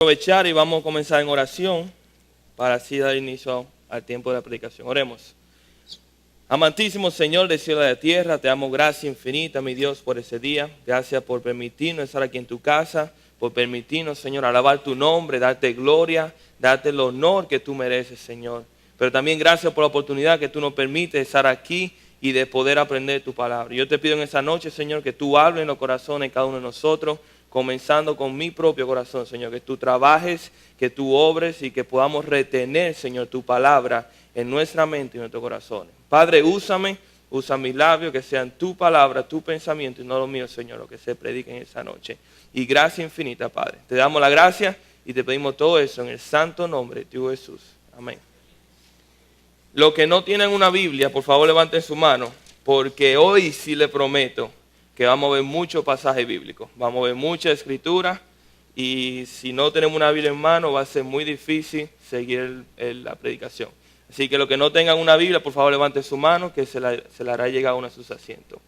Aprovechar y vamos a comenzar en oración para así dar inicio al tiempo de la predicación. Oremos. Amantísimo Señor del cielo y de la tierra, te damos gracia infinita, mi Dios, por ese día. Gracias por permitirnos estar aquí en tu casa, por permitirnos, Señor, alabar tu nombre, darte gloria, darte el honor que tú mereces, Señor. Pero también gracias por la oportunidad que tú nos permites estar aquí y de poder aprender tu palabra. Yo te pido en esta noche, Señor, que tú hables en los corazones de cada uno de nosotros, comenzando con mi propio corazón, Señor, que tú trabajes, que tú obres y que podamos retener, Señor, tu palabra en nuestra mente y en nuestros corazones. Padre, úsame, usa mis labios, que sean tu palabra, tu pensamiento y no lo mío, Señor, lo que se predique en esta noche. Y gracia infinita, Padre. Te damos la gracia y te pedimos todo eso en el santo nombre de tu Jesús. Amén. Los que no tienen una Biblia, por favor levanten su mano, porque hoy sí le prometo que vamos a ver muchos pasajes bíblicos, vamos a ver mucha escritura y si no tenemos una Biblia en mano va a ser muy difícil seguir la predicación. Así que los que no tengan una Biblia, por favor levanten su mano que se la hará llegar a uno de sus asientos.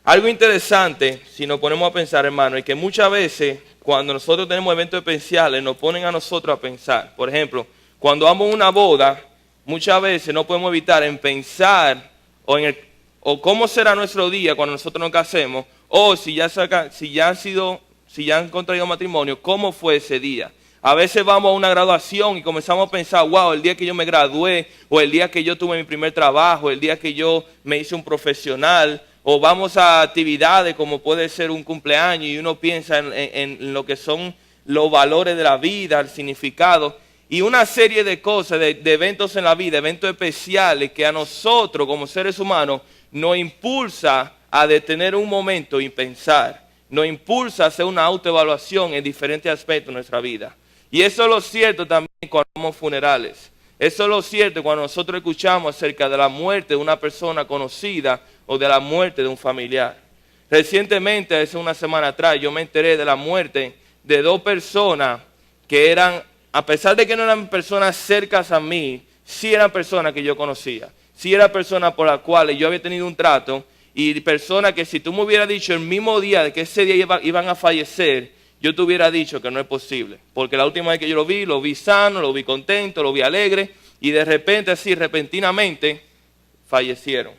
Algo interesante, si nos ponemos a pensar, hermano, es que muchas veces cuando nosotros tenemos eventos especiales nos ponen a nosotros a pensar. Por ejemplo, cuando vamos a una boda, muchas veces no podemos evitar en pensar o cómo será nuestro día cuando nosotros nos casemos, o si ya han contraído matrimonio, cómo fue ese día. A veces vamos a una graduación y comenzamos a pensar, wow, el día que yo me gradué, o el día que yo tuve mi primer trabajo, el día que yo me hice un profesional, o vamos a actividades como puede ser un cumpleaños y uno piensa en lo que son los valores de la vida, el significado. Y una serie de cosas, de eventos en la vida, eventos especiales que a nosotros como seres humanos nos impulsa a detener un momento y pensar. Nos impulsa a hacer una autoevaluación en diferentes aspectos de nuestra vida. Y eso es lo cierto también cuando vamos a funerales. Eso es lo cierto cuando nosotros escuchamos acerca de la muerte de una persona conocida o de la muerte de un familiar. Recientemente, hace una semana atrás, yo me enteré de la muerte de dos personas que eran, a pesar de que no eran personas cercanas a mí, sí eran personas que yo conocía. Sí eran personas por las cuales yo había tenido un trato y personas que si tú me hubieras dicho el mismo día de que ese día iban a fallecer, yo te hubiera dicho que no es posible. Porque la última vez que yo lo vi sano, lo vi contento, lo vi alegre y de repente así repentinamente fallecieron.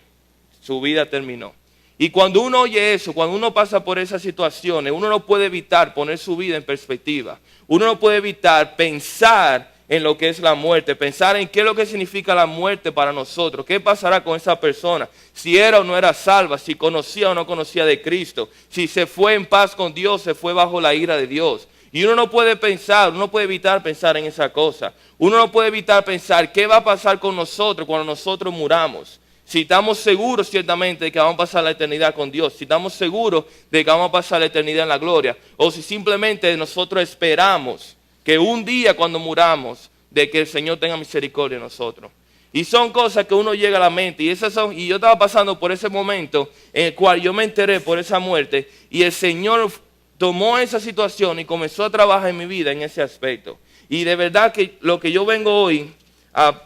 Su vida terminó. Y cuando uno oye eso, cuando uno pasa por esas situaciones, uno no puede evitar poner su vida en perspectiva. Uno no puede evitar pensar en lo que es la muerte, pensar en qué es lo que significa la muerte para nosotros, qué pasará con esa persona, si era o no era salva, si conocía o no conocía de Cristo, si se fue en paz con Dios, se fue bajo la ira de Dios. Y uno no puede pensar, uno no puede evitar pensar en esa cosa. Uno no puede evitar pensar qué va a pasar con nosotros cuando nosotros muramos. Si estamos seguros ciertamente de que vamos a pasar la eternidad con Dios, si estamos seguros de que vamos a pasar la eternidad en la gloria, o si simplemente nosotros esperamos que un día cuando muramos, de que el Señor tenga misericordia de nosotros. Y son cosas que uno llega a la mente, y yo estaba pasando por ese momento en el cual yo me enteré por esa muerte, y el Señor tomó esa situación y comenzó a trabajar en mi vida en ese aspecto. Y de verdad que lo que yo vengo hoy a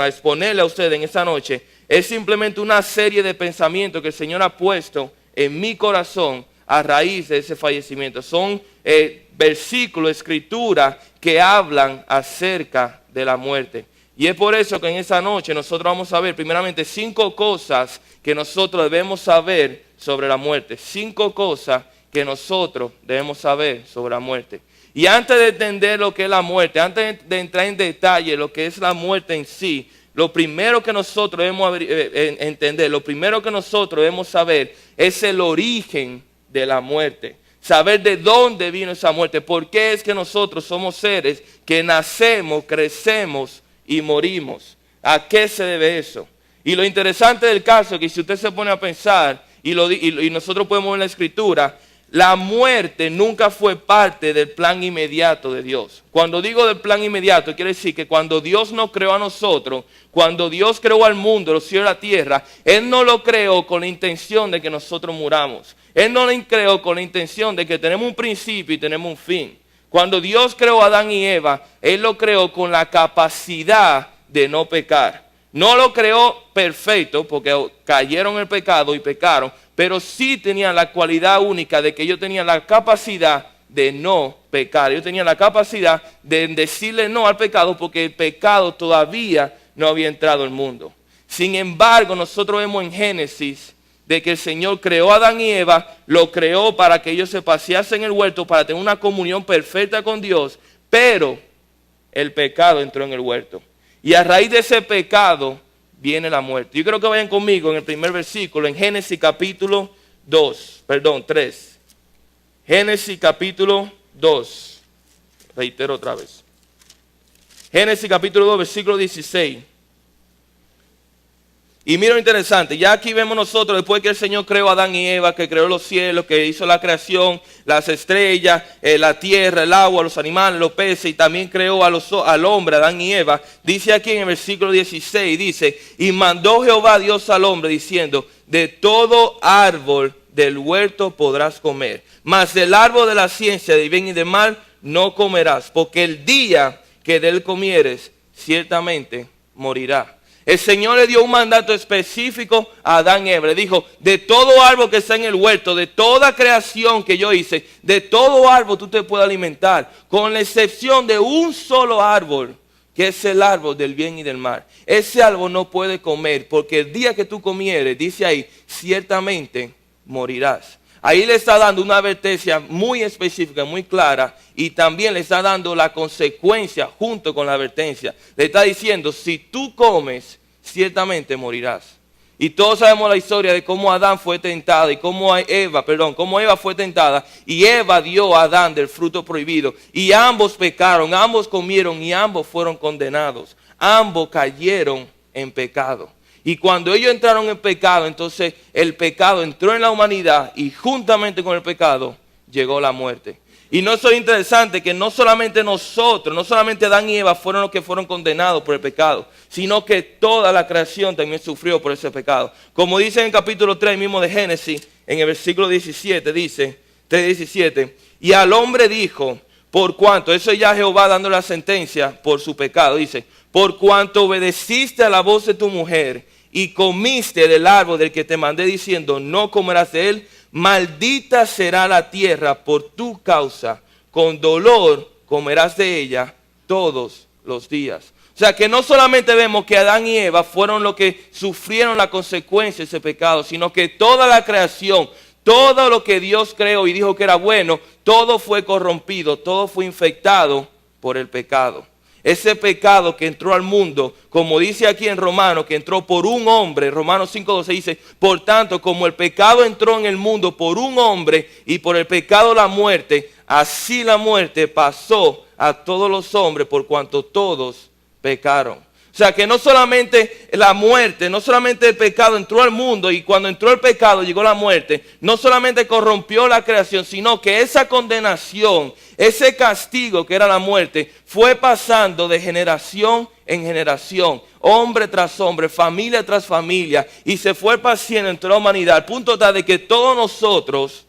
exponerle a ustedes en esta noche es simplemente una serie de pensamientos que el Señor ha puesto en mi corazón a raíz de ese fallecimiento. Son versículos, escrituras que hablan acerca de la muerte. Y es por eso que en esa noche nosotros vamos a ver primeramente 5 cosas que nosotros debemos saber sobre la muerte. 5 cosas que nosotros debemos saber sobre la muerte. Y antes de entender lo que es la muerte, antes de entrar en detalle lo que es la muerte en sí, lo primero que nosotros debemos entender, lo primero que nosotros debemos saber es el origen de la muerte. Saber de dónde vino esa muerte, por qué es que nosotros somos seres que nacemos, crecemos y morimos. ¿A qué se debe eso? Y lo interesante del caso es que si usted se pone a pensar, y nosotros podemos ver en la Escritura, la muerte nunca fue parte del plan inmediato de Dios. Cuando digo del plan inmediato, quiere decir que cuando Dios nos creó a nosotros, cuando Dios creó al mundo, los cielos y la tierra, Él no lo creó con la intención de que nosotros muramos. Él no lo creó con la intención de que tenemos un principio y tenemos un fin. Cuando Dios creó a Adán y Eva, Él lo creó con la capacidad de no pecar. No lo creó perfecto porque cayeron en el pecado y pecaron, pero sí tenían la cualidad única de que ellos tenían la capacidad de no pecar. Ellos tenían la capacidad de decirle no al pecado porque el pecado todavía no había entrado al mundo. Sin embargo, nosotros vemos en Génesis de que el Señor creó a Adán y Eva, lo creó para que ellos se paseasen en el huerto, para tener una comunión perfecta con Dios, pero el pecado entró en el huerto. Y a raíz de ese pecado viene la muerte. Yo creo que vayan conmigo en el primer versículo, en Génesis capítulo 3. Génesis capítulo 2. Reitero otra vez. Génesis capítulo 2, versículo 16. Y mira lo interesante, ya aquí vemos nosotros, después que el Señor creó a Adán y Eva, que creó los cielos, que hizo la creación, las estrellas, la tierra, el agua, los animales, los peces, y también creó al hombre, Adán y Eva. Dice aquí en el versículo 16, dice, y mandó Jehová Dios al hombre diciendo, de todo árbol del huerto podrás comer, mas del árbol de la ciencia de bien y de mal no comerás, porque el día que de él comieres, ciertamente morirá. El Señor le dio un mandato específico a Adán y Eva. Le dijo, de todo árbol que está en el huerto, de toda creación que yo hice, de todo árbol tú te puedes alimentar, con la excepción de un solo árbol, que es el árbol del bien y del mal. Ese árbol no puede comer, porque el día que tú comieres, dice ahí, ciertamente morirás. Ahí le está dando una advertencia muy específica, muy clara, y también le está dando la consecuencia junto con la advertencia. Le está diciendo, si tú comes, ciertamente morirás. Y todos sabemos la historia de cómo Adán fue tentada y cómo Eva fue tentada, y Eva dio a Adán del fruto prohibido, y ambos pecaron, ambos comieron y ambos fueron condenados. Ambos cayeron en pecado. Y cuando ellos entraron en pecado, entonces el pecado entró en la humanidad y juntamente con el pecado llegó la muerte. Y no es interesante que no solamente nosotros, no solamente Adán y Eva fueron los que fueron condenados por el pecado, sino que toda la creación también sufrió por ese pecado. Como dice en el capítulo 3 mismo de Génesis, en el versículo 17, dice, 3:17, y al hombre dijo, por cuanto, eso ya Jehová dando la sentencia por su pecado, dice, por cuanto obedeciste a la voz de tu mujer y comiste del árbol del que te mandé diciendo, no comerás de él, maldita será la tierra por tu causa, con dolor comerás de ella todos los días. O sea que no solamente vemos que Adán y Eva fueron los que sufrieron la consecuencia de ese pecado, sino que toda la creación, todo lo que Dios creó y dijo que era bueno, todo fue corrompido, todo fue infectado por el pecado. Ese pecado que entró al mundo, como dice aquí en Romanos, que entró por un hombre, Romanos 5:12 dice, por tanto, como el pecado entró en el mundo por un hombre y por el pecado la muerte, así la muerte pasó a todos los hombres por cuanto todos pecaron. O sea que no solamente la muerte, no solamente el pecado entró al mundo y cuando entró el pecado llegó la muerte, no solamente corrompió la creación, sino que esa condenación, ese castigo que era la muerte, fue pasando de generación en generación, hombre tras hombre, familia tras familia, y se fue pasando entre la humanidad, al punto tal de que todos nosotros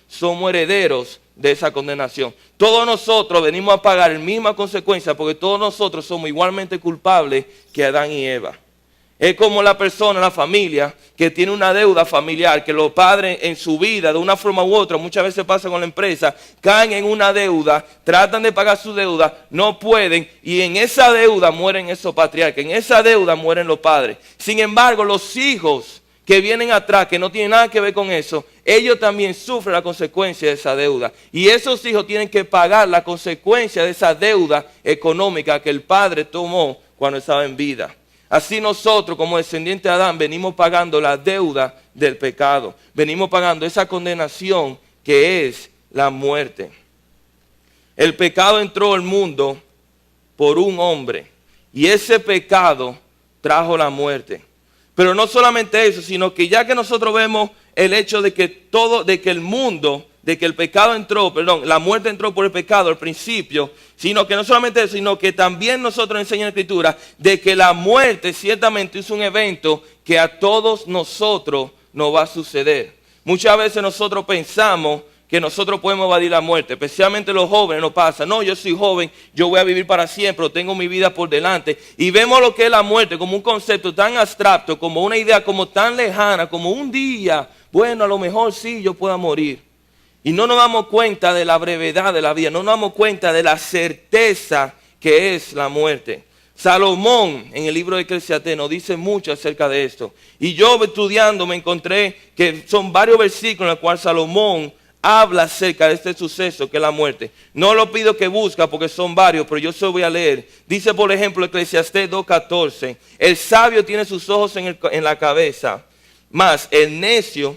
somos herederos de esa condenación. Todos nosotros venimos a pagar la misma consecuencia porque todos nosotros somos igualmente culpables que Adán y Eva. Es como la persona, la familia, que tiene una deuda familiar, que los padres en su vida, de una forma u otra, muchas veces pasa con la empresa, caen en una deuda, tratan de pagar su deuda, no pueden, y en esa deuda mueren esos patriarcas, en esa deuda mueren los padres. Sin embargo, los hijos que vienen atrás, que no tienen nada que ver con eso, ellos también sufren la consecuencia de esa deuda. Y esos hijos tienen que pagar la consecuencia de esa deuda económica que el padre tomó cuando estaba en vida. Así nosotros, como descendientes de Adán, venimos pagando la deuda del pecado. Venimos pagando esa condenación que es la muerte. El pecado entró al mundo por un hombre y ese pecado trajo la muerte. Pero no solamente eso, sino que ya que nosotros vemos el hecho de que el pecado entró, la muerte entró por el pecado al principio, sino que no solamente eso, sino que también nosotros enseña la Escritura de que la muerte ciertamente es un evento que a todos nosotros nos va a suceder. Muchas veces nosotros pensamos que nosotros podemos evadir la muerte, especialmente los jóvenes nos pasa, no, yo soy joven, yo voy a vivir para siempre, tengo mi vida por delante, y vemos lo que es la muerte como un concepto tan abstracto, como una idea como tan lejana, como un día, bueno, a lo mejor sí yo pueda morir. Y no nos damos cuenta de la brevedad de la vida, no nos damos cuenta de la certeza que es la muerte. Salomón en el libro de Eclesiastés nos dice mucho acerca de esto. Y yo estudiando me encontré que son varios versículos en los cuales Salomón habla acerca de este suceso que es la muerte. No lo pido que busque porque son varios, pero yo se lo voy a leer. Dice por ejemplo Eclesiastés 2:14, el sabio tiene sus ojos en la cabeza, mas el necio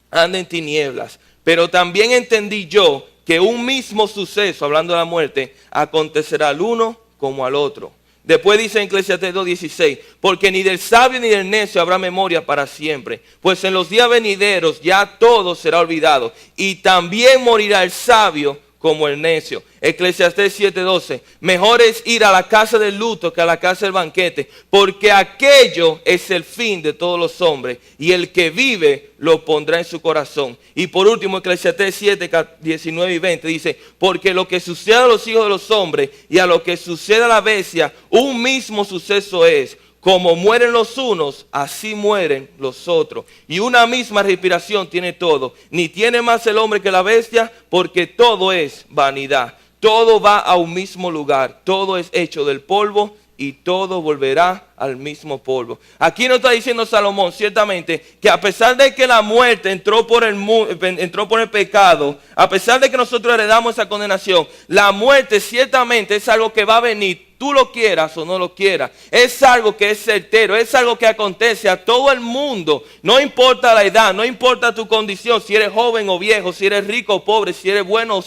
anda en tinieblas. Pero también entendí yo que un mismo suceso, hablando de la muerte, acontecerá al uno como al otro. Después dice en Eclesiastés 2:16, porque ni del sabio ni del necio habrá memoria para siempre, pues en los días venideros ya todo será olvidado, y también morirá el sabio como el necio. Eclesiastés 7:12, mejor es ir a la casa del luto que a la casa del banquete, porque aquello es el fin de todos los hombres, y el que vive lo pondrá en su corazón. Y por último, Eclesiastés 7:19 y 20 dice, porque lo que sucede a los hijos de los hombres y a lo que sucede a la bestia, un mismo suceso es. Como mueren los unos, así mueren los otros. Y una misma respiración tiene todo. Ni tiene más el hombre que la bestia, porque todo es vanidad. Todo va a un mismo lugar. Todo es hecho del polvo y todo volverá al mismo polvo. Aquí nos está diciendo Salomón, ciertamente, que a pesar de que la muerte entró por el pecado, a pesar de que nosotros heredamos esa condenación, la muerte ciertamente es algo que va a venir, tú lo quieras o no lo quieras. Es algo que es certero, es algo que acontece a todo el mundo. No importa la edad, no importa tu condición, si eres joven o viejo, si eres rico o pobre, si eres bueno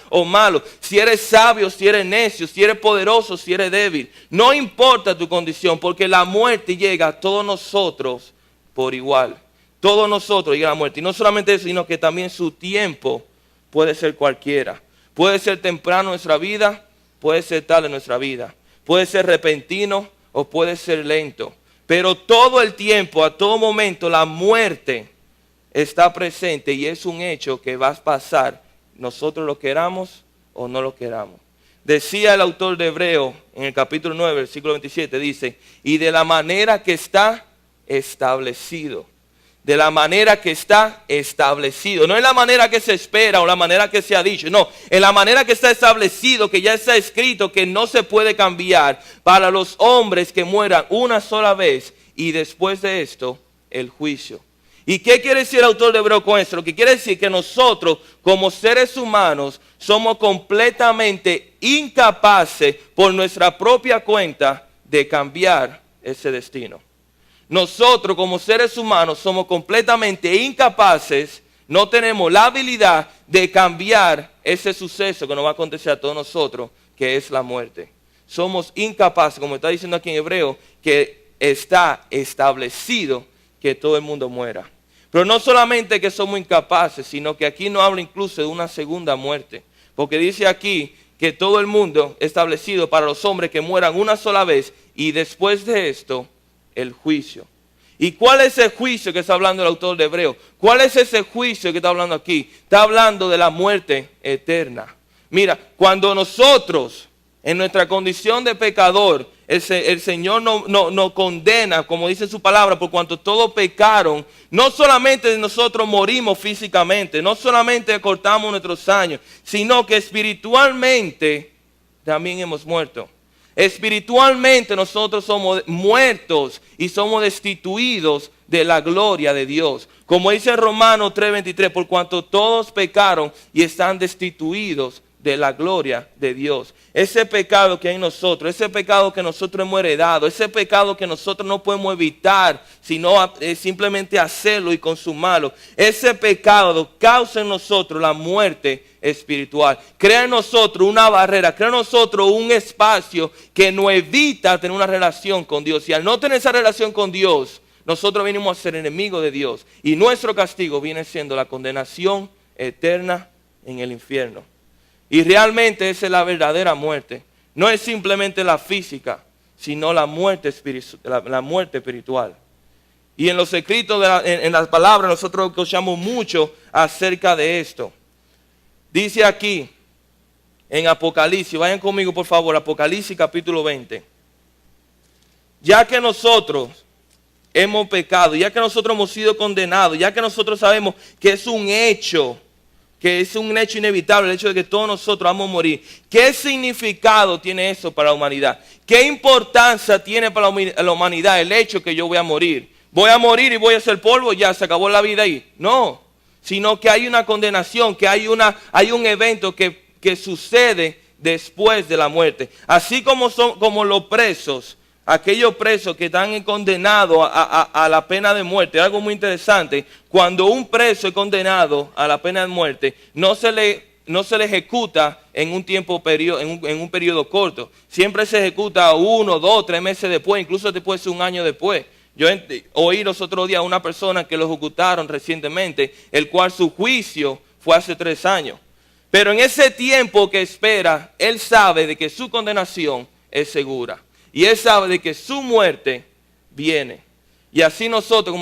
o malo, si eres sabio, si eres necio, si eres poderoso, si eres débil. No importa tu condición, porque la muerte llega a todos nosotros por igual. Todos nosotros llega la muerte. Y no solamente eso, sino que también su tiempo puede ser cualquiera. Puede ser temprano en nuestra vida, puede ser tarde en nuestra vida. Puede ser repentino o puede ser lento. Pero todo el tiempo, a todo momento, la muerte está presente y es un hecho que va a pasar. Nosotros lo queramos o no lo queramos. Decía el autor de Hebreo en el capítulo 9, versículo 27, dice, y de la manera que está establecido. De la manera que está establecido. No en la manera que se espera o la manera que se ha dicho. No, en la manera que está establecido, que ya está escrito, que no se puede cambiar. Para los hombres que mueran una sola vez y después de esto, el juicio. ¿Y qué quiere decir el autor de Hebreo con esto? Lo que quiere decir que nosotros como seres humanos somos completamente incapaces por nuestra propia cuenta de cambiar ese destino. Nosotros como seres humanos somos completamente incapaces, no tenemos la habilidad de cambiar ese suceso que nos va a acontecer a todos nosotros, que es la muerte. Somos incapaces, como está diciendo aquí en Hebreo, que está establecido que todo el mundo muera. Pero no solamente que somos incapaces, sino que aquí nos habla incluso de una segunda muerte. Porque dice aquí que todo el mundo establecido para los hombres que mueran una sola vez y después de esto, el juicio. ¿Y cuál es el juicio que está hablando el autor de Hebreo? ¿Cuál es ese juicio que está hablando aquí? Está hablando de la muerte eterna. Mira, cuando nosotros, en nuestra condición de pecador, el Señor nos condena, como dice su palabra, por cuanto todos pecaron, no solamente nosotros morimos físicamente, no solamente cortamos nuestros años, sino que espiritualmente también hemos muerto. Espiritualmente nosotros somos muertos y somos destituidos de la gloria de Dios. Como dice en Romanos 3:23, por cuanto todos pecaron y están destituidos de la gloria de Dios. Ese pecado que hay en nosotros, ese pecado que nosotros hemos heredado, ese pecado que nosotros no podemos evitar, sino simplemente hacerlo y consumarlo. Ese pecado causa en nosotros la muerte espiritual. Crea en nosotros una barrera, crea en nosotros un espacio que nos evita tener una relación con Dios. Y al no tener esa relación con Dios, nosotros venimos a ser enemigos de Dios. Y nuestro castigo viene siendo la condenación eterna en el infierno. Y realmente esa es la verdadera muerte. No es simplemente la física, sino la muerte espiritual. Y en los escritos, en las palabras, nosotros escuchamos mucho acerca de esto. Dice aquí, en Apocalipsis, vayan conmigo por favor, Apocalipsis capítulo 20. Ya que nosotros hemos pecado, ya que nosotros hemos sido condenados, ya que nosotros sabemos que es un hecho que es un hecho inevitable, el hecho de que todos nosotros vamos a morir. ¿Qué significado tiene eso para la humanidad? ¿Qué importancia tiene para la humanidad el hecho que yo voy a morir? ¿Voy a morir y voy a ser polvo? Ya, se acabó la vida ahí. No, sino que hay una condenación, que hay un evento que sucede después de la muerte. Así como los presos, aquellos presos que están condenados a la pena de muerte. Algo muy interesante, cuando un preso es condenado a la pena de muerte, no se le ejecuta en un periodo corto. Siempre se ejecuta 1, 2, 3 meses después, incluso después de un año después. Yo oí los otros días a una persona que lo ejecutaron recientemente, el cual su juicio fue hace 3 años. Pero en ese tiempo que espera, él sabe de que su condenación es segura. Y él sabe de que su muerte viene. Y así nosotros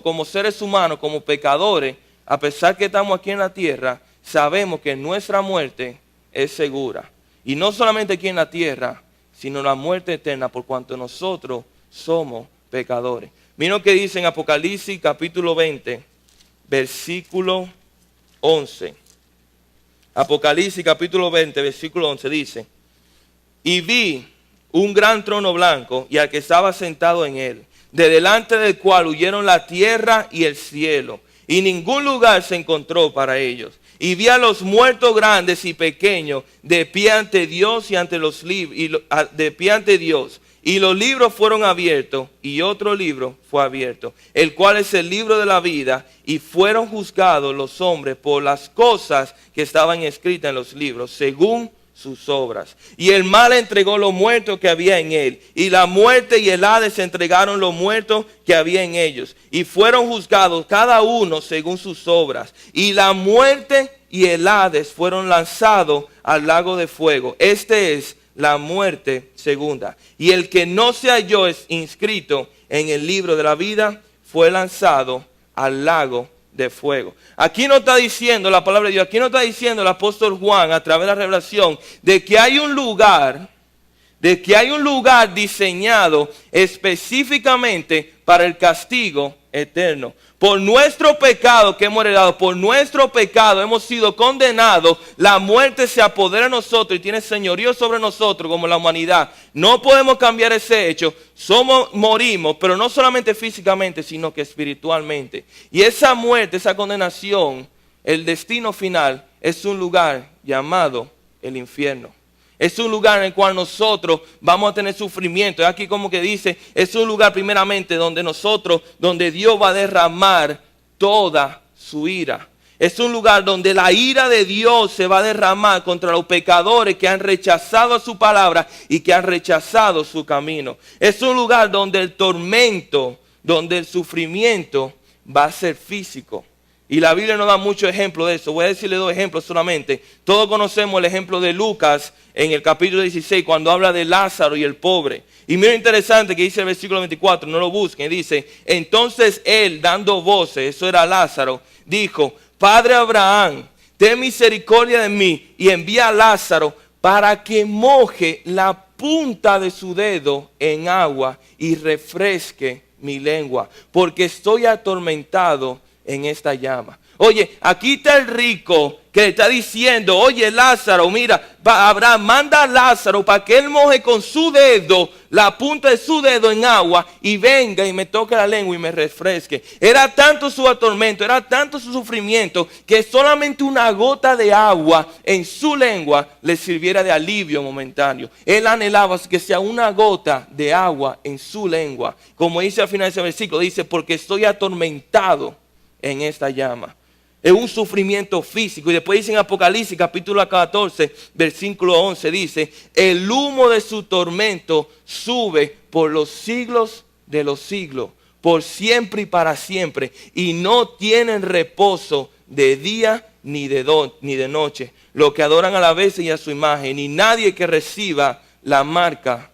como seres humanos, como pecadores, a pesar que estamos aquí en la tierra, sabemos que nuestra muerte es segura. Y no solamente aquí en la tierra, sino la muerte eterna por cuanto nosotros somos pecadores. Miren lo que dice en Apocalipsis capítulo 20, versículo 11. Apocalipsis capítulo 20, versículo 11 dice: y vi un gran trono blanco y al que estaba sentado en él, de delante del cual huyeron la tierra y el cielo, y ningún lugar se encontró para ellos. Y vi a los muertos grandes y pequeños de pie ante Dios y ante los de pie ante Dios. Y los libros fueron abiertos, y otro libro fue abierto, el cual es el libro de la vida, y fueron juzgados los hombres por las cosas que estaban escritas en los libros, según sus obras. Y el mal entregó los muertos que había en él, y la muerte y el Hades entregaron los muertos que había en ellos, y fueron juzgados cada uno según sus obras. Y la muerte y el Hades fueron lanzados al lago de fuego. Este es la muerte segunda. Y el que no se halló inscrito en el libro de la vida fue lanzado al lago de fuego. Aquí no está diciendo la palabra de Dios, aquí no está diciendo el apóstol Juan a través de la revelación de que hay un lugar diseñado específicamente para el castigo eterno. Por nuestro pecado que hemos heredado, por nuestro pecado hemos sido condenados. La muerte se apodera de nosotros y tiene señorío sobre nosotros como la humanidad. No podemos cambiar ese hecho. Morimos, pero no solamente físicamente, sino que espiritualmente. Y esa muerte, esa condenación, el destino final es un lugar llamado el infierno. Es un lugar en el cual nosotros vamos a tener sufrimiento. Aquí como que dice, es un lugar primeramente donde Dios va a derramar toda su ira. Es un lugar donde la ira de Dios se va a derramar contra los pecadores que han rechazado su palabra y que han rechazado su camino. Es un lugar donde el tormento, donde el sufrimiento va a ser físico. Y la Biblia nos da muchos ejemplos de eso. Voy a decirle 2 ejemplos solamente. Todos conocemos el ejemplo de Lucas en el capítulo 16 cuando habla de Lázaro y el pobre. Y mira interesante que dice el versículo 24, no lo busquen. Dice, entonces él dando voces, eso era Lázaro, dijo, Padre Abraham, ten misericordia de mí y envía a Lázaro para que moje la punta de su dedo en agua y refresque mi lengua, porque estoy atormentado en esta llama. Oye, aquí está el rico que le está diciendo, oye Lázaro, mira, Abraham manda a Lázaro para que él moje con su dedo, la punta de su dedo en agua y venga y me toque la lengua y me refresque. Era tanto su atormento, era tanto su sufrimiento que solamente una gota de agua en su lengua le sirviera de alivio momentáneo. Él anhelaba que sea una gota de agua en su lengua. Como dice al final de ese versículo, dice, porque estoy atormentado en esta llama. Es un sufrimiento físico. Y después dice en Apocalipsis capítulo 14 versículo 11, dice, el humo de su tormento sube por los siglos de los siglos, por siempre y para siempre, y no tienen reposo de día ni de noche, los que adoran a la bestia y a su imagen, y nadie que reciba la marca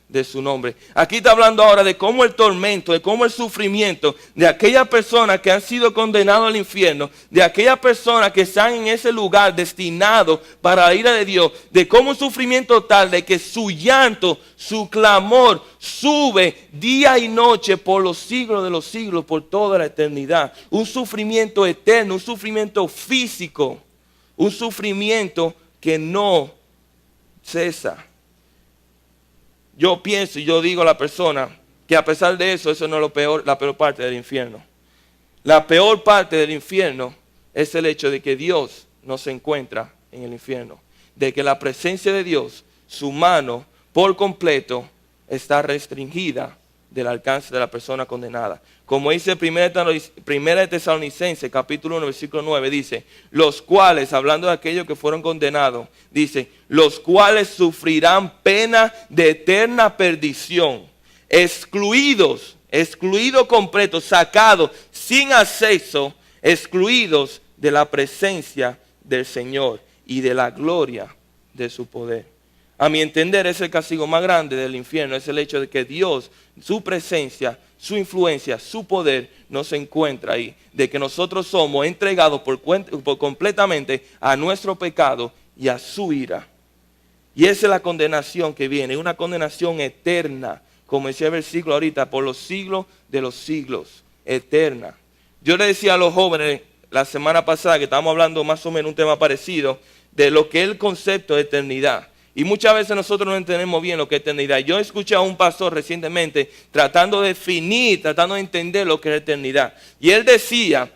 de su nombre. Aquí está hablando ahora de cómo el tormento, de cómo el sufrimiento de aquellas personas que han sido condenados al infierno, de aquellas personas que están en ese lugar destinado para la ira de Dios, de cómo un sufrimiento tal de que su llanto, su clamor sube día y noche por los siglos de los siglos, por toda la eternidad. Un sufrimiento eterno, un sufrimiento físico, un sufrimiento que no cesa. Yo pienso y yo digo a la persona que a pesar de eso, eso no es la peor parte del infierno. La peor parte del infierno es el hecho de que Dios no se encuentra en el infierno. De que la presencia de Dios, su mano por completo, está restringida del alcance de la persona condenada. Como dice 1 Tesalonicenses capítulo 1 versículo 9, dice, los cuales, hablando de aquellos que fueron condenados, dice, los cuales sufrirán pena de eterna perdición, excluidos completos, sacados, sin acceso, excluidos de la presencia del Señor y de la gloria de su poder. A mi entender, es el castigo más grande del infierno, es el hecho de que Dios, su presencia, su influencia, su poder no se encuentra ahí. De que nosotros somos entregados por completamente a nuestro pecado y a su ira. Y esa es la condenación que viene, una condenación eterna, como decía el versículo ahorita, por los siglos de los siglos, eterna. Yo le decía a los jóvenes la semana pasada, que estábamos hablando más o menos un tema parecido, de lo que es el concepto de eternidad. Y muchas veces nosotros no entendemos bien lo que es eternidad. Yo escuché a un pastor recientemente tratando de definir, tratando de entender lo que es eternidad. Y él decía,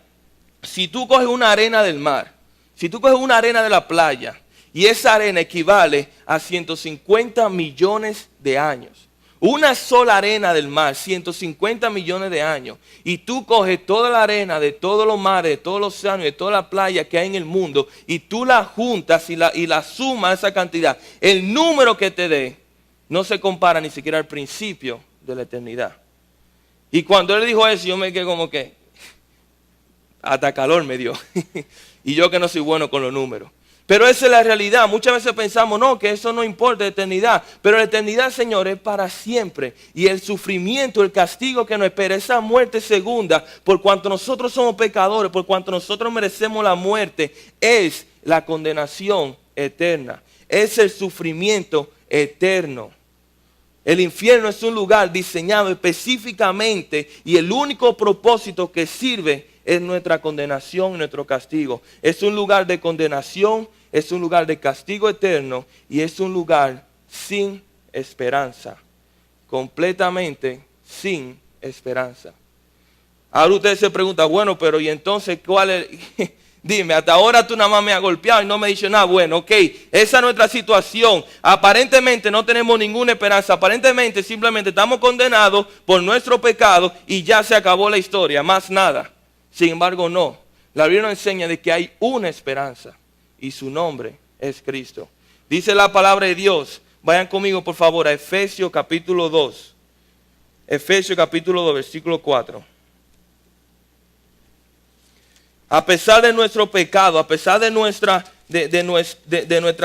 si tú coges una arena del mar, si tú coges una arena de la playa, y esa arena equivale a 150 millones de años. Una sola arena del mar, 150 millones de años. Y tú coges toda la arena de todos los mares, de todos los océanos, de toda la playa que hay en el mundo, y tú la juntas y la sumas esa cantidad. El número que te dé no se compara ni siquiera al principio de la eternidad. Y cuando él dijo eso, yo me quedé como que hasta calor me dio. Y yo que no soy bueno con los números. Pero esa es la realidad. Muchas veces pensamos, no, que eso no importa, la eternidad. Pero la eternidad, Señor, es para siempre. Y el sufrimiento, el castigo que nos espera, esa muerte segunda, por cuanto nosotros somos pecadores, por cuanto nosotros merecemos la muerte, es la condenación eterna. Es el sufrimiento eterno. El infierno es un lugar diseñado específicamente y el único propósito que sirve es nuestra condenación y nuestro castigo. Es un lugar de condenación, es un lugar de castigo eterno y es un lugar sin esperanza. Completamente sin esperanza. Ahora usted se pregunta, bueno, pero ¿y entonces cuál es? Dime, hasta ahora tú nada más me has golpeado y no me has dicho nada. Bueno, ok, esa es nuestra situación. Aparentemente no tenemos ninguna esperanza. Aparentemente simplemente estamos condenados por nuestro pecado y ya se acabó la historia, más nada. Sin embargo, no. La Biblia nos enseña de que hay una esperanza y su nombre es Cristo. Dice la palabra de Dios. Vayan conmigo por favor a Efesios capítulo 2. Efesios capítulo 2, versículo 4. A pesar de nuestro pecado, a pesar de nuestra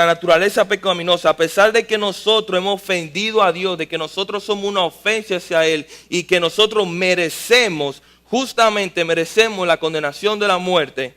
naturaleza pecaminosa, a pesar de que nosotros hemos ofendido a Dios, de que nosotros somos una ofensa hacia Él y que nosotros justamente merecemos la condenación de la muerte.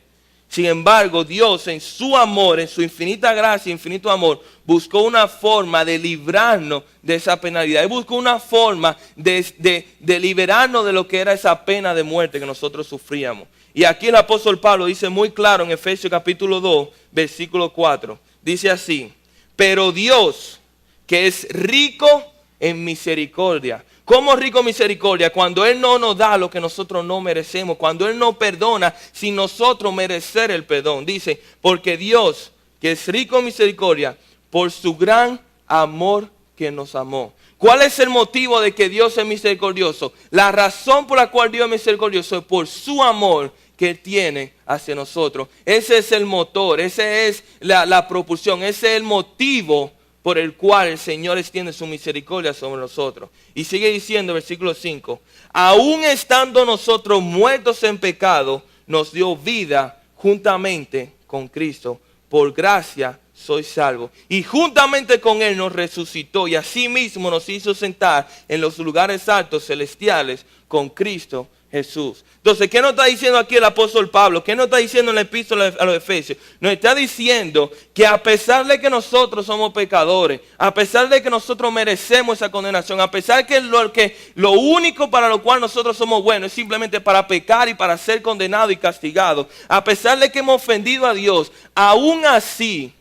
Sin embargo, Dios en su amor, en su infinita gracia, infinito amor, buscó una forma de librarnos de esa penalidad. Él buscó una forma de liberarnos de lo que era esa pena de muerte que nosotros sufríamos. Y aquí el apóstol Pablo dice muy claro en Efesios capítulo 2, versículo 4. Dice así, pero Dios, que es rico en misericordia. ¿Cómo rico en misericordia? Cuando Él no nos da lo que nosotros no merecemos. Cuando Él no perdona sin nosotros merecer el perdón. Dice, porque Dios, que es rico en misericordia, por su gran amor que nos amó. ¿Cuál es el motivo de que Dios es misericordioso? La razón por la cual Dios es misericordioso es por su amor que tiene hacia nosotros. Ese es el motor, esa es la propulsión, ese es el motivo por el cual el Señor extiende su misericordia sobre nosotros. Y sigue diciendo, versículo 5, aún estando nosotros muertos en pecado, nos dio vida juntamente con Cristo. Por gracia sois salvos. Y juntamente con Él nos resucitó y asimismo nos hizo sentar en los lugares altos celestiales con Cristo Jesús. Entonces, ¿qué nos está diciendo aquí el apóstol Pablo? ¿Qué nos está diciendo en la epístola a los Efesios? Nos está diciendo que a pesar de que nosotros somos pecadores, a pesar de que nosotros merecemos esa condenación, a pesar de que lo único para lo cual nosotros somos buenos es simplemente para pecar y para ser condenados y castigados, a pesar de que hemos ofendido a Dios, aún así,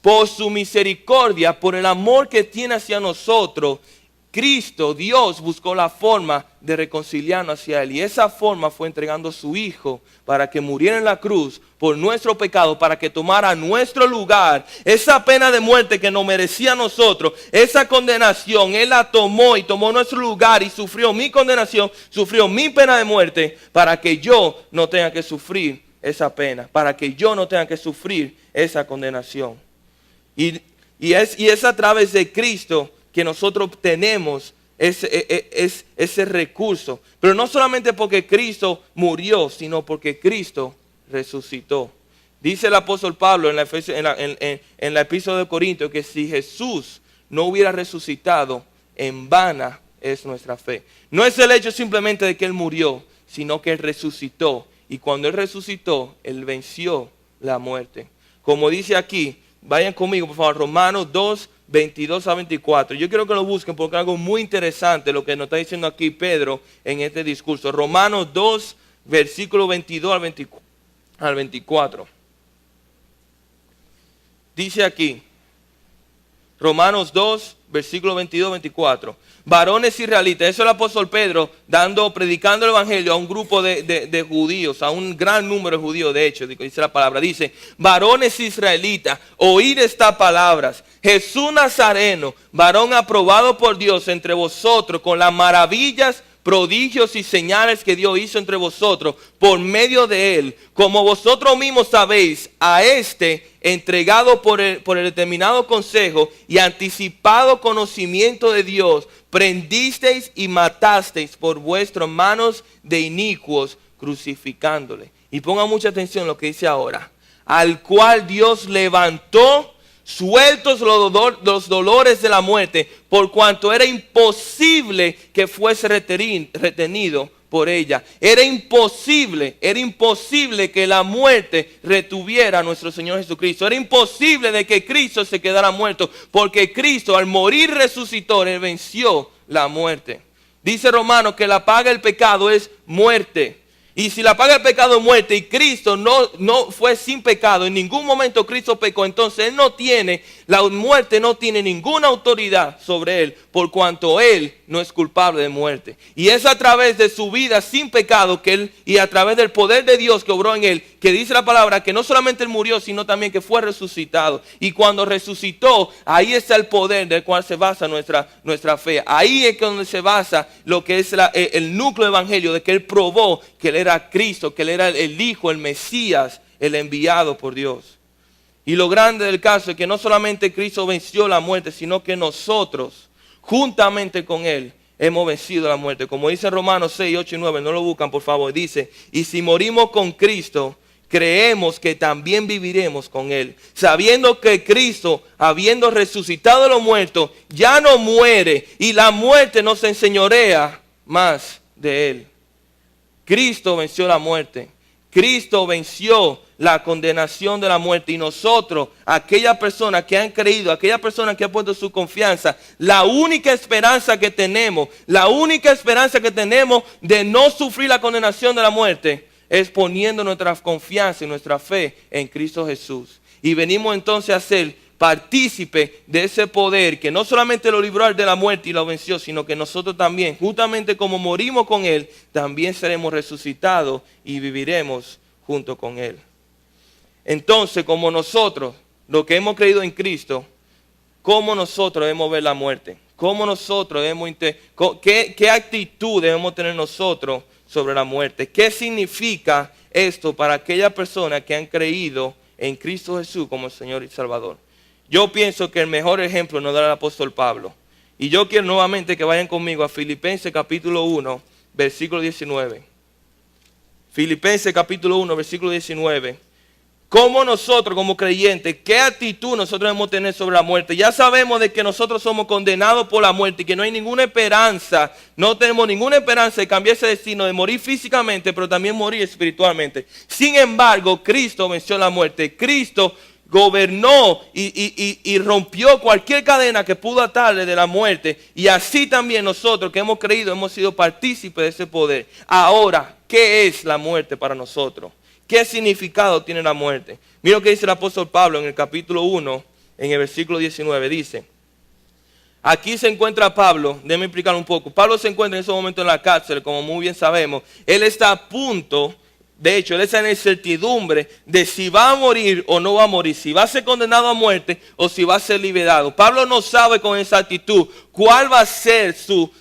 por su misericordia, por el amor que tiene hacia nosotros, Cristo, Dios, buscó la forma de reconciliarnos hacia Él. Y esa forma fue entregando a su Hijo para que muriera en la cruz por nuestro pecado, para que tomara nuestro lugar. Esa pena de muerte que nos merecía a nosotros, esa condenación, Él la tomó y tomó nuestro lugar y sufrió mi condenación, sufrió mi pena de muerte, para que yo no tenga que sufrir esa pena, para que yo no tenga que sufrir esa condenación. Y es a través de Cristo que nosotros tenemos ese recurso. Pero no solamente porque Cristo murió, sino porque Cristo resucitó. Dice el apóstol Pablo en la epístola de Corintios que si Jesús no hubiera resucitado, en vana es nuestra fe. No es el hecho simplemente de que Él murió, sino que Él resucitó. Y cuando Él resucitó, Él venció la muerte. Como dice aquí, vayan conmigo por favor, Romanos 2, 22 a 24. Yo quiero que lo busquen porque es algo muy interesante lo que nos está diciendo aquí Pedro en este discurso. Romanos 2, versículo 22 al 24. Dice aquí, Romanos 2, versículo 22 24. Varones israelitas, eso es el apóstol Pedro predicando el evangelio a un grupo de judíos, a un gran número de judíos, de hecho, dice la palabra, dice, varones israelitas, oíd estas palabras, Jesús Nazareno, varón aprobado por Dios entre vosotros, con las maravillas, prodigios y señales que Dios hizo entre vosotros por medio de Él, como vosotros mismos sabéis, a este entregado por el determinado consejo y anticipado conocimiento de Dios, prendisteis y matasteis por vuestras manos de inicuos, crucificándole. Y pongan mucha atención a lo que dice ahora. Al cual Dios levantó, sueltos los dolores de la muerte, por cuanto era imposible que fuese retenido por ella. Era imposible que la muerte retuviera a nuestro Señor Jesucristo. Era imposible de que Cristo se quedara muerto, porque Cristo al morir resucitó, Él venció la muerte. Dice Romanos que la paga del pecado es muerte. Y si la paga del pecado es muerte y Cristo no fue sin pecado, en ningún momento Cristo pecó, entonces la muerte no tiene ninguna autoridad sobre Él, por cuanto Él no es culpable de muerte. Y es a través de su vida sin pecado y a través del poder de Dios que obró en Él, que dice la palabra que no solamente Él murió, sino también que fue resucitado. Y cuando resucitó, ahí está el poder del cual se basa nuestra fe. Ahí es donde se basa lo que es el núcleo del evangelio, de que Él probó que Él era Cristo, que Él era el Hijo, el Mesías, el enviado por Dios. Y lo grande del caso es que no solamente Cristo venció la muerte, sino que nosotros, juntamente con Él, hemos vencido la muerte. Como dice Romanos 6, 8 y 9, no lo buscan por favor, dice, y si morimos con Cristo, creemos que también viviremos con Él, sabiendo que Cristo, habiendo resucitado de los muertos, ya no muere, y la muerte no se enseñorea más de Él. Cristo venció la muerte. Cristo venció la condenación de la muerte. Y nosotros, aquellas personas que han creído, aquellas personas que han puesto su confianza, la única esperanza que tenemos de no sufrir la condenación de la muerte, es poniendo nuestra confianza y nuestra fe en Cristo Jesús. Y venimos entonces a ser partícipe de ese poder que no solamente lo libró de la muerte y lo venció, sino que nosotros también, justamente como morimos con Él, también seremos resucitados y viviremos junto con Él. Entonces, como nosotros, los que hemos creído en Cristo, ¿cómo nosotros debemos ver la muerte? ¿Cómo nosotros qué actitud debemos tener nosotros sobre la muerte? ¿Qué significa esto para aquellas personas que han creído en Cristo Jesús como Señor y Salvador? Yo pienso que el mejor ejemplo nos da el apóstol Pablo. Y yo quiero nuevamente que vayan conmigo a Filipenses capítulo 1, versículo 19. Filipenses capítulo 1, versículo 19. cómo nosotros como creyentes, qué actitud nosotros debemos tener sobre la muerte. Ya sabemos de que nosotros somos condenados por la muerte y que no hay ninguna esperanza, no tenemos ninguna esperanza de cambiar ese destino, de morir físicamente, pero también morir espiritualmente. Sin embargo, Cristo venció la muerte. Cristo gobernó y rompió cualquier cadena que pudo atarle de la muerte. Y así también nosotros que hemos creído, hemos sido partícipes de ese poder. Ahora, ¿qué es la muerte para nosotros? ¿Qué significado tiene la muerte? Mira lo que dice el apóstol Pablo en el capítulo 1, en el versículo 19. Dice, aquí se encuentra Pablo, déjame explicar un poco. Pablo se encuentra en ese momento en la cárcel, como muy bien sabemos. Él está a punto, de hecho, él está en incertidumbre de si va a morir o no va a morir, si va a ser condenado a muerte o si va a ser liberado. Pablo no sabe con exactitud cuál va a ser su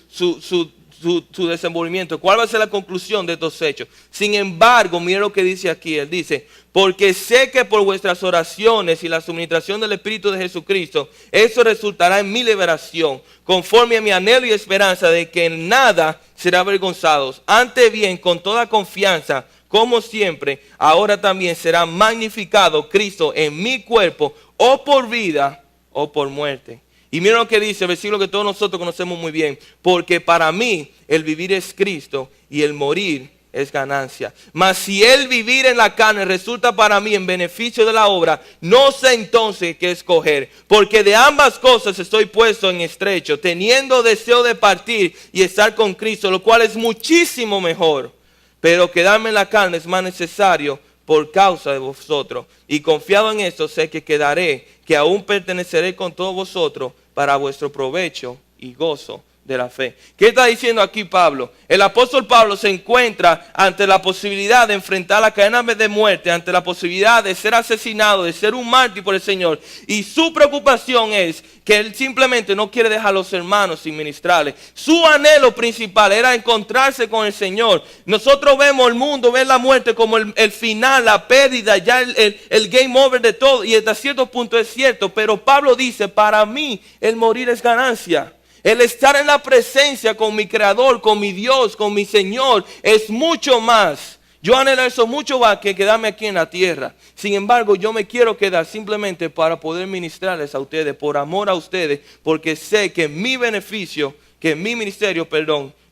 desenvolvimiento, cuál va a ser la conclusión de estos hechos. Sin embargo, mira lo que dice aquí. Él dice, porque sé que por vuestras oraciones y la suministración del Espíritu de Jesucristo, eso resultará en mi liberación, conforme a mi anhelo y esperanza de que en nada será avergonzados. Antes bien, con toda confianza, como siempre, ahora también será magnificado Cristo en mi cuerpo, o por vida o por muerte. Y mira lo que dice el versículo que todos nosotros conocemos muy bien. Porque para mí el vivir es Cristo y el morir es ganancia. Mas si el vivir en la carne resulta para mí en beneficio de la obra, no sé entonces qué escoger. Porque de ambas cosas estoy puesto en estrecho, teniendo deseo de partir y estar con Cristo, lo cual es muchísimo mejor. Pero quedarme en la carne es más necesario por causa de vosotros. Y confiado en esto sé que quedaré, que aún perteneceré con todos vosotros para vuestro provecho y gozo de la fe. ¿Qué está diciendo aquí Pablo? El apóstol Pablo se encuentra ante la posibilidad de enfrentar la cadena de muerte, ante la posibilidad de ser asesinado, de ser un mártir por el Señor. Y su preocupación es que él simplemente no quiere dejar a los hermanos sin ministrarles. Su anhelo principal era encontrarse con el Señor. Nosotros vemos el mundo, ver la muerte como el final, la pérdida, ya el game over de todo. Y hasta cierto punto es cierto, pero Pablo dice, para mí el morir es ganancia. El estar en la presencia con mi Creador, con mi Dios, con mi Señor, es mucho más. Yo anhelo eso mucho más que quedarme aquí en la tierra. Sin embargo, yo me quiero quedar simplemente para poder ministrarles a ustedes, por amor a ustedes, porque sé que mi beneficio, que mi ministerio,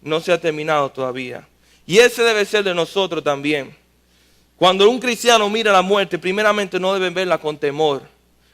no se ha terminado todavía. Y ese debe ser de nosotros también. Cuando un cristiano mira la muerte, primeramente no debe verla con temor.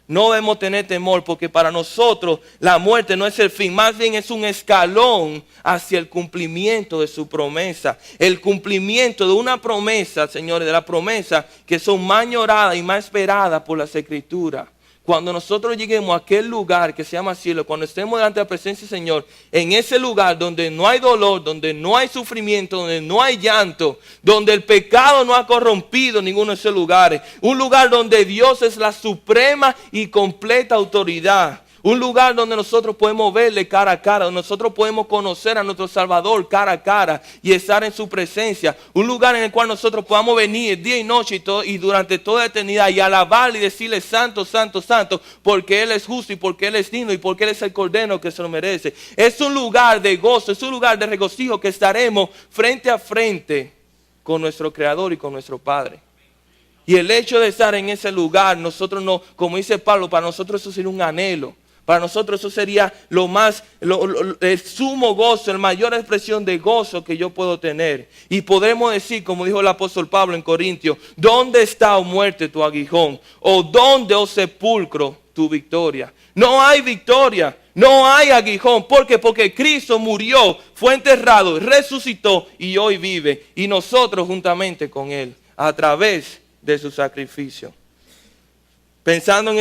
No debemos tener temor porque para nosotros la muerte no es el fin, más bien es un escalón hacia el cumplimiento de su promesa. El cumplimiento de una promesa, señores, de la promesa que son más añoradas y más esperadas por las Escrituras. Cuando nosotros lleguemos a aquel lugar que se llama cielo, cuando estemos delante de la presencia del Señor, en ese lugar donde no hay dolor, donde no hay sufrimiento, donde no hay llanto, donde el pecado no ha corrompido ninguno de esos lugares, un lugar donde Dios es la suprema y completa autoridad. Un lugar donde nosotros podemos verle cara a cara, donde nosotros podemos conocer a nuestro Salvador cara a cara y estar en su presencia. Un lugar en el cual nosotros podamos venir día y noche y durante toda la eternidad y alabarle y decirle santo, santo, santo, porque Él es justo y porque Él es digno y porque Él es el Cordero que se lo merece. Es un lugar de gozo, es un lugar de regocijo que estaremos frente a frente con nuestro Creador y con nuestro Padre. Y el hecho de estar en ese lugar, nosotros no, como dice Pablo, para nosotros eso sería un anhelo. Para nosotros eso sería el sumo gozo, la mayor expresión de gozo que yo puedo tener. Y podremos decir, como dijo el apóstol Pablo en Corintios, ¿dónde está, oh muerte, tu aguijón? ¿O dónde, oh sepulcro, tu victoria? No hay victoria, no hay aguijón. ¿Por qué? Porque Cristo murió, fue enterrado, resucitó y hoy vive. Y nosotros juntamente con Él, a través de su sacrificio. Pensando en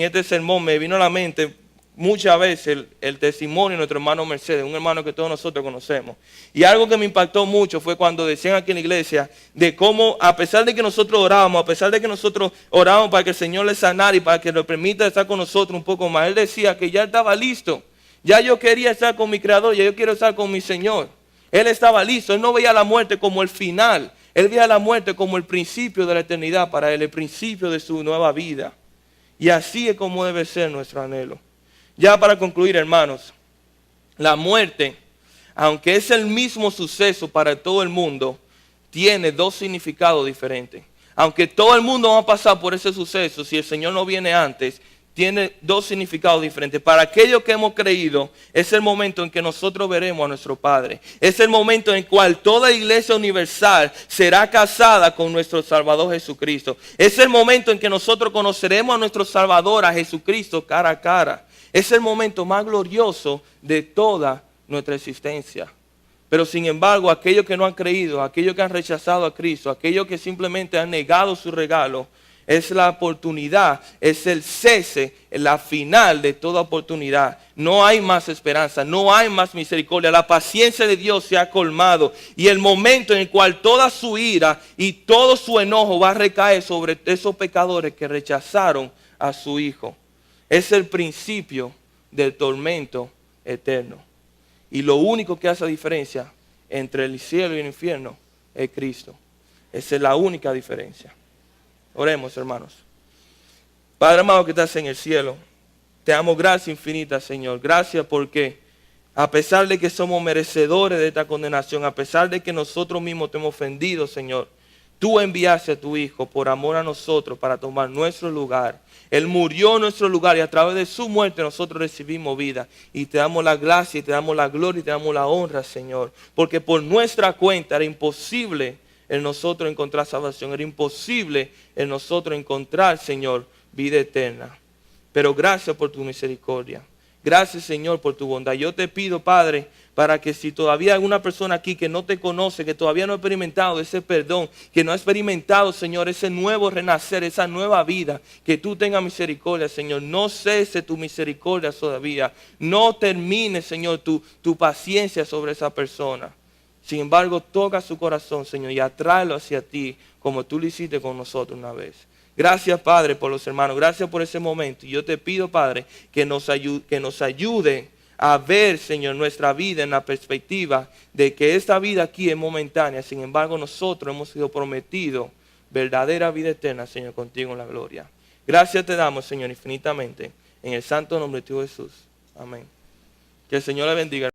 este sermón me vino a la mente muchas veces el testimonio de nuestro hermano Mercedes, un hermano que todos nosotros conocemos. Y algo que me impactó mucho fue cuando decían aquí en la iglesia de cómo, a pesar de que nosotros orábamos, a pesar de que nosotros orábamos para que el Señor le sanara y para que nos permita estar con nosotros un poco más, él decía que ya estaba listo. Ya yo quería estar con mi Creador, ya yo quiero estar con mi Señor. Él estaba listo, él no veía la muerte como el final, él veía la muerte como el principio de la eternidad para él, el principio de su nueva vida. Y así es como debe ser nuestro anhelo. Ya para concluir, hermanos, la muerte, aunque es el mismo suceso para todo el mundo, tiene dos significados diferentes. aunque todo el mundo va a pasar por ese suceso, si el Señor no viene antes, tiene dos significados diferentes. Para aquellos que hemos creído, es el momento en que nosotros veremos a nuestro Padre. Es el momento en el cual toda iglesia universal será casada con nuestro Salvador Jesucristo. Es el momento en que nosotros conoceremos a nuestro Salvador, a Jesucristo, cara a cara. Es el momento más glorioso de toda nuestra existencia. Pero sin embargo, aquellos que no han creído, aquellos que han rechazado a Cristo, aquellos que simplemente han negado su regalo, es la oportunidad, es el cese, la final de toda oportunidad. No hay más esperanza, no hay más misericordia. La paciencia de Dios se ha colmado. Y el momento en el cual toda su ira y todo su enojo va a recaer sobre esos pecadores que rechazaron a su Hijo. Es el principio del tormento eterno. Y lo único que hace la diferencia entre el cielo y el infierno es Cristo. Esa es la única diferencia. Oremos, hermanos. Padre amado que estás en el cielo, te damos gracias infinitas, Señor. Gracias porque a pesar de que somos merecedores de esta condenación, a pesar de que nosotros mismos te hemos ofendido, Señor, tú enviaste a tu Hijo por amor a nosotros para tomar nuestro lugar. Él murió en nuestro lugar y a través de su muerte nosotros recibimos vida. Y te damos la gracia, y te damos la gloria, y te damos la honra, Señor. Porque por nuestra cuenta era imposible en nosotros encontrar salvación. Era imposible en nosotros encontrar, Señor, vida eterna. Pero gracias por tu misericordia. Gracias, Señor, por tu bondad. Yo te pido, Padre, para que si todavía hay alguna persona aquí que no te conoce, que todavía no ha experimentado ese perdón, que no ha experimentado, Señor, ese nuevo renacer, esa nueva vida, que tú tengas misericordia, Señor. No cese tu misericordia todavía. No termine, Señor, tu paciencia sobre esa persona. Sin embargo, toca su corazón, Señor, y atráelo hacia ti, como tú lo hiciste con nosotros una vez. Gracias, Padre, por los hermanos. Gracias por ese momento. Y yo te pido, Padre, que nos ayude a ver, Señor, nuestra vida en la perspectiva de que esta vida aquí es momentánea. Sin embargo, nosotros hemos sido prometidos verdadera vida eterna, Señor, contigo en la gloria. Gracias te damos, Señor, infinitamente. En el santo nombre de tu Jesús. Amén. Que el Señor le bendiga.